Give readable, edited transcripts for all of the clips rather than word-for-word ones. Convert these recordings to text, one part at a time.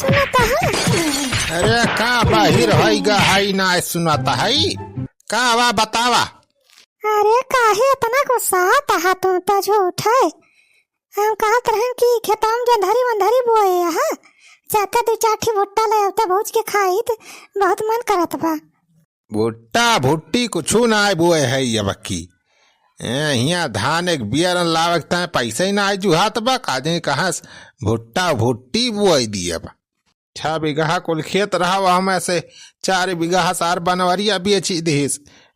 सुनता है। अरे का बाहिर हई गा हई ना सुनाता हई का वा बतावा। अरे काहे इतना गुस्सा आता तुम तो झूठ है। हम कहत रहन कि खेतों में जंधारी वंधारी बोए है, जाके दो चाठी भुट्टा ले आवते भूज के खाई त बहुत मन करत बा। भुट्टा भुट्टी कुछू ना आए बोए है ये बक्की यहाँ धान एक बियर लावकता है पैसा ही ना आए जुहात बा काजे कहाँ भुट्टा भुट्टी बुआई दिया बा। 6 बीघा कुल खेत रहा वहाँ में से 4 बीघा सार बनवरिया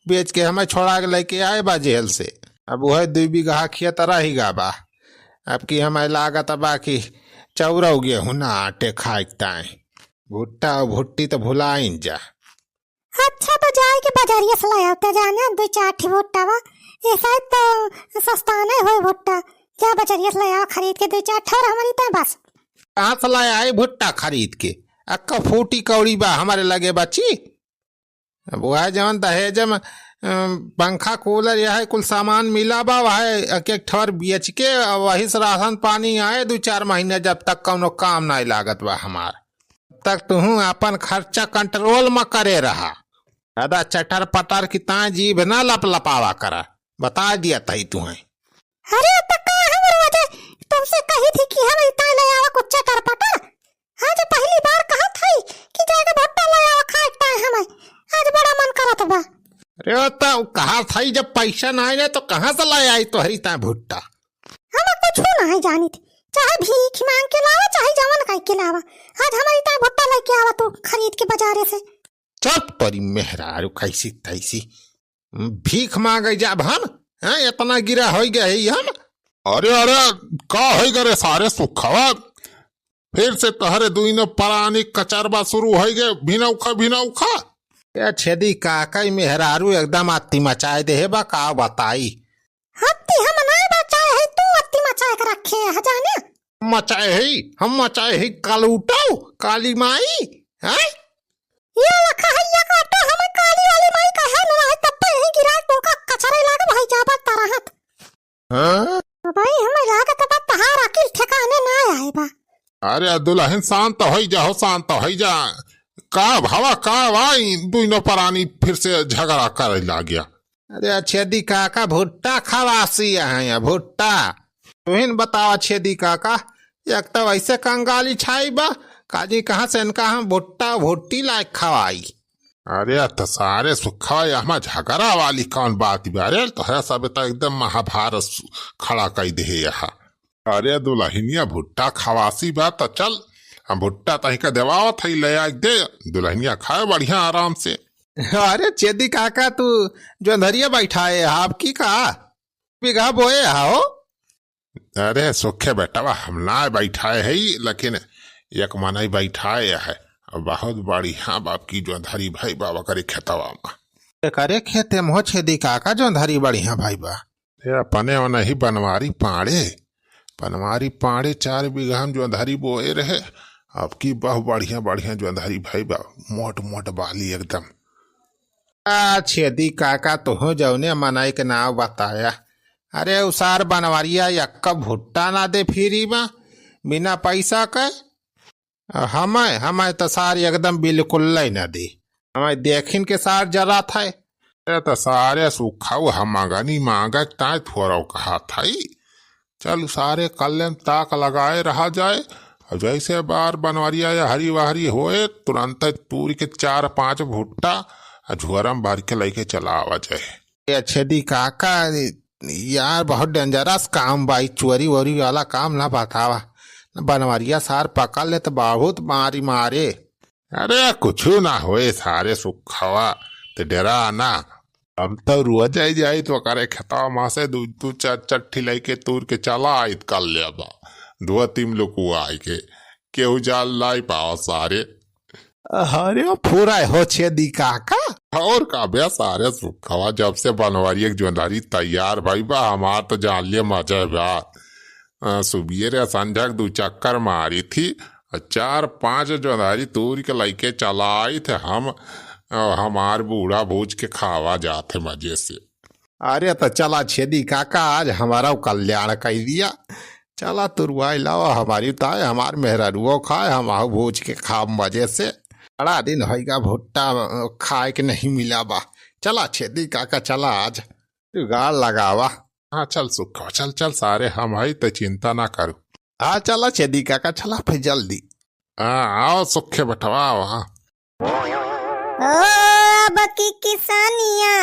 बेच के हमें छोड़ा के लेके आए बा जेल से। अब वह 2 बीघा खेत रही गा बा। अब की हमें लागत बा कि चौरव गेहूं ना आटे खाइकता है भुट्टा भुट्टी तो भुलाइन जा। अच्छा तो जाए के बाजारिया से लाया होता जाने 2 चाठी भुट्टा बा ये शायद तो सस्ता नहीं हो भुट्टा। जा बाजारिया से लाया खरीद के 2 चाठा और हमारी तो बस। कहाँ से लाया है भुट्टा खरीद के अक्का फूटी कौड़ी बा हमारे लगे बच्ची। अब वह जवन दहेज में पंखा कूलर यह कुल सामान मिला बा वह एक एक ठर बेच के वही से राशन पानी आए 2-4 महीने जब तक कौनो काम नहीं लागत बा हमार तक तुहू अपन खर्चा कंट्रोल में करे रहा। दादा चटर पटर की ता जीभ ना लपलपावा करा बता दिया तही तुम्हें। अरे तो का हमर वजह तुमसे कही थी कि हम इतना ले आवा कुछ चटर पटर। आज पहली बार कहा थी कि जाके भुट्टा ले आवा खाइता है हमें आज बड़ा मन करत बा। अरे तो कहा था जब पैसा ना आए तो कहाँ से लाए आई तो हरी ता भुट्टा। हम कुछ नहीं जानी थी चाहे भीख मांग के लावा चाहे जवन कह के लावा आज हमारी ता भुट्टा लेके आवा तो खरीद के बाजारे से। चल तोरी मेहरारू कैसी तैसी भीख मांगे जाब हम हैं इतना गिरा हो गया है हम। अरे अरे का है करे सारे सुखवा फिर से तहरे दुइनो परानी कचरबा शुरू हो गए बिना उखा। ये छेदी काका मेहरारू एकदम अत्ती मचाए दे बा का बताई। हत्ती हम नहीं बचाए है तू अत्ती मचाए के रखे है जाने। मचाए है हम मचाए है काल उठाओ काली माई हैं ये लखा है या काटो हमें काली वाली माई का है ना है तब पे ही गिरा तो का कचरे लागे भाई जाबा तरहत। हां भाई हमें लागत बा तहार अकिल ठिकाने ना आए बा। अरे दुल्हन शांत हो जा का भावा का भाई दुइनो परानी फिर से झगड़ा करे लग गया। अरे छेदी काका भुट्टा खवासी है भुट्टा तुहिन बतावा छेदी काका एक तो वैसे कंगाली छाई बा काजी कहाँ से इनका हम भुट्टा भुट्टी लायक खवाई। अरे तो सारे सुखा यहाँ झगड़ा वाली कौन बात अरे तो है सब तो एकदम महाभारत खड़ा कर दे यहाँ। अरे दुल्हनिया भुट्टा खवासी बा तो चल हम भुट्टा तही का देवावत है ले आ दे दुल्हनिया खाए बढ़िया आराम से। अरे चेदी काका तू जो धरिया बैठाए आप की कहा बीघा बोए हो। अरे सुखे बेटा हम ना बैठाए है लेकिन एक मनाई बैठाए है बहुत बढ़िया बाप की जो धरी भाई बाबा करे खेतवा में करे खेते मोह छेदी काका जो धरी बढ़िया भाई बा अपने और नहीं बनवारी पाड़े 4 बीघा में जो धरी बोए रहे अब की बहुत बढ़िया जो धरी भाई बा मोट बाली एकदम। छेदी काका तो हो जौने मनाई के नाव बताया। अरे उसार बनवारिया यक्का भुट्टा ना दे फिरी बा बिना पैसा के हमें तो सार एकदम बिल्कुल न दे हमें देखिन के सार जरा था तो सारे सुखाऊ हम मांगा ताए थोड़ा कहा था चल सारे कल्याण ताक लगाए रहा जाए जैसे बार बनवारिया या हरी वाहरी होए तुरंत तूरी के 4-5 भुट्टा झुअरम भर के लेके चला आवा जाए। छेदी काका यार बहुत डेंजरस काम भाई चोरी वोरी वाला काम ना बतावा बनवारिया सार पकड़ ले तो बहुत मारे। अरे कुछ ना होए सारे सुखवा तो डरा ना हम तो रोज जाए तो करे खेतवा माँ से 2-4 चट्ठी लेके तूर के चला आई कल ले 2-3 लोग आई के केहू जाल लाई पाओ सारे। अरे पूरा हो छेदी काका और का बे सारे सुखवा जब से बनवारी एक जोंधारी तैयार भाई बा हमार तो जान लिया मजा बा सुबेरे संझा 2 चक्कर मारी थी 4-5 जोंधारी तूर के लेके चला आई थे हम हमार बूढ़ा भूज के खावा जाते मजे से। अरे तो चला छेदी काका आज हमारा कल्याण कर दिया चला तुरवाई लाओ हमारी ताए हमार मेहरारुओ खाए हम आओ भोज के खा मजे से। बड़ा दिन होगा भुट्टा खाए के नहीं मिला बा। चला छेदी काका चला आज जुगाड़ लगावा। हाँ चल सुखवा चल चल सारे हम हई तो चिंता ना करू। हाँ चला छेदी काका चला फिर जल्दी। हाँ आओ सुखे बटवा वहाँ। ओ अब की किसानिया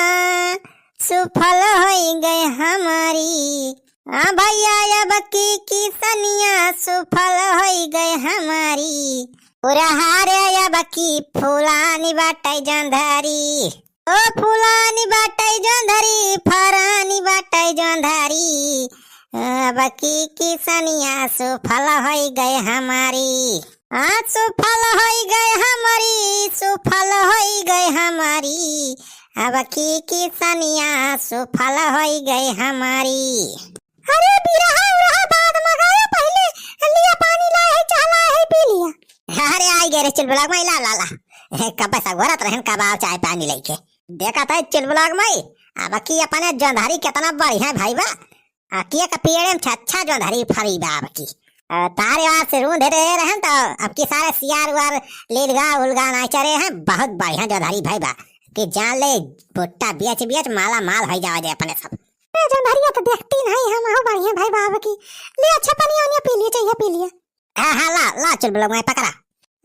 सुफल हो गए हमारी। हाँ भैया अब की किसानिया सुफल हो गए हमारी। पूरा हारे अब की फूलानी बाटे जंधारी। ओ फूलानी बाटे जंधारी फरानी बाटे जंधारी। अब की किसानिया सुफल हो गए हमारी। हाँ सुफल हो गए हमारी सुफल हो गए हमारी। अब की किसानिया सुफल हो गए हमारी। अरे बिरहा उरहा बाद मगाया पहले लिया पानी लाए है चला है पी लिया। अरे आई गए रे चिलबुलाग माई ला ला ला कब पैसा घोरत रहन कब आओ चाय पानी लेके। देखा था चिलबुलाग माई अब की अपने जोंधारी कितना बढ़िया भाई बा। अकिया का पेड़ में अच्छा जोंधारी फरी बा। अब की तारे वार से रूंध रहे रहन तो अब की सारे सियार वार लीलगा उलगा ना चरे हैं। बहुत बढ़िया जोधारी भाई बा कि जान ले भुट्टा बेच बेच माला माल हो जाओ जे अपने सब। जोधारिया तो देखती नहीं हम आओ बढ़िया भाई बाब की ले अच्छा पानी आने पी लिए चाहिए पी लिए। हाँ हाँ ला ला चल ब्लॉग में पकड़ा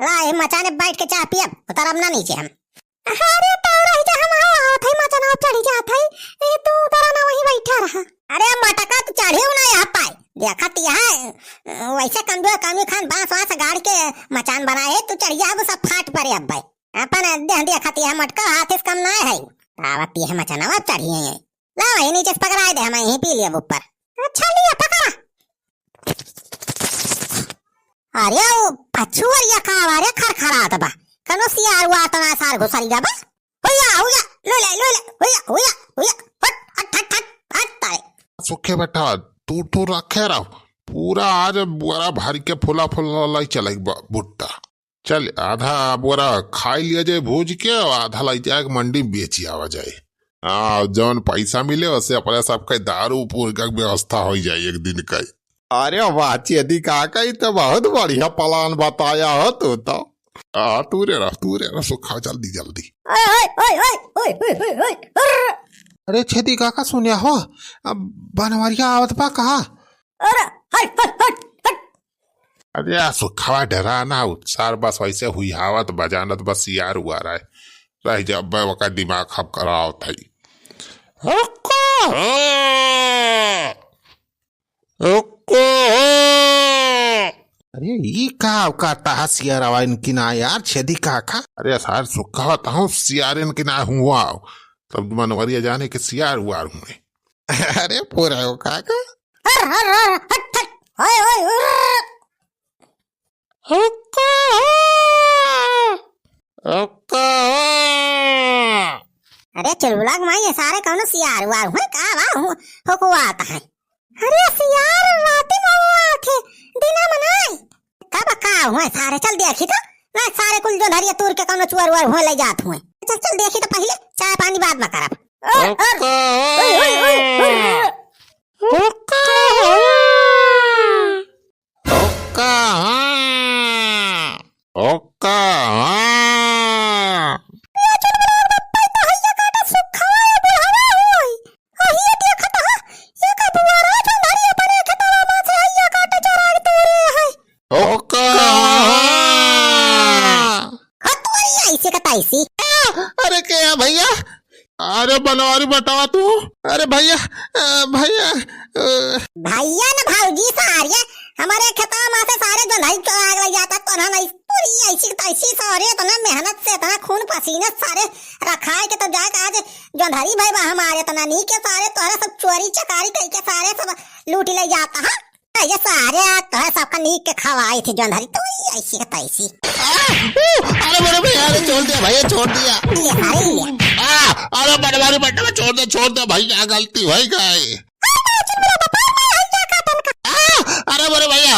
ला ये मचाने बैठ के चाय पियब उतर अब ना नीचे हम। अरे तारा ही जा हम आओ थे मचाना चढ़ी जात है ए तू तारा ना वहीं बैठा रहा। अरे मटका तो चढ़े ना यहाँ पाए देखा है वैसे कमजोर कमी खान बांस वास गाड़ के मचान बनाए तू चढ़िया वो सब फाट पड़े अब भाई अपन देह देखती है मटका हाथ से कम ना है आवती है मचाना अब चढ़िए ला वही नीचे से पकड़ा दे हमें यहीं पी लिया ऊपर। अच्छा लिया पकड़ा। अरे वो पछुअर या कावारे खरखरात बा कनो सियार हुआ तो ना सार घुसरी जा बा होया ले होया हट हट हट हट तारे सुखे बेटा तू रखे रहो पूरा आज बोरा भर के फुला फुला लाई चले भुट्टा। चल आधा बोरा खाई लिया जाए भूज के और आधा लाई जाए मंडी में बेची आवा जाए। जौन पैसा मिले उससे अपने सबके दारू पूर का व्यवस्था हो जाए एक दिन का। अरे वाह चेदी काका ही तो बहुत बढ़िया प्लान बताया हो तू तो। तू रे रह सुखा जल्दी जल्दी। अरे छेदी काका सुनिया हो अब बनवरिया आवत बा कहा। अरे सुखावा डरा ना सार बस वैसे हुई हावत बजानत बस यार हुआ रह जब वका दिमाग खप कराओ थई। अरे ये का सियार आवा इनकी ना यार छेदी काका। अरे सार सुखावा ताऊ सियार इनकी ना हुआ तब मनवरिया जाने के सियार हुआ हुए। अरे पूरा हो काका। अरे चलबुलाग माई ये सारे कौन सियार हुआ हुए का बा हो आता है। अरे सियार राती में हुआ थे दिना मनाई कब का हुए सारे चल देखी तो ना सारे कुल जो धरिया तोड़ के कौन चुअर हुआ ले जात हुए। चल चल देखी तो पहले चाय पानी बाद में करब। अरे क्या भैया अरे बनवारी बतावा तू। अरे भैया भैया भैया ना भाऊजी सारे हमारे खेतों में से सारे जो नहीं तो आग लग जाता तो ना नहीं पूरी ऐसी तैसी सारे तो ना मेहनत से इतना खून पसीना सारे रखाए के तो जाके आज जो धरी भाई बा हमारे तो नहीं के सारे तो सब चोरी चकारी करके सारे सब लूट ले जाता है ये सारे तो सबका नीक के खवाई थी जो धरी तो ऐसी तैसी। अरे बड़े भैया छोड़ दिया भैया छोड़ दिया। अरे बनवारी बट्टा छोड़ दे भैया गलती भाई का। अरे बड़े भैया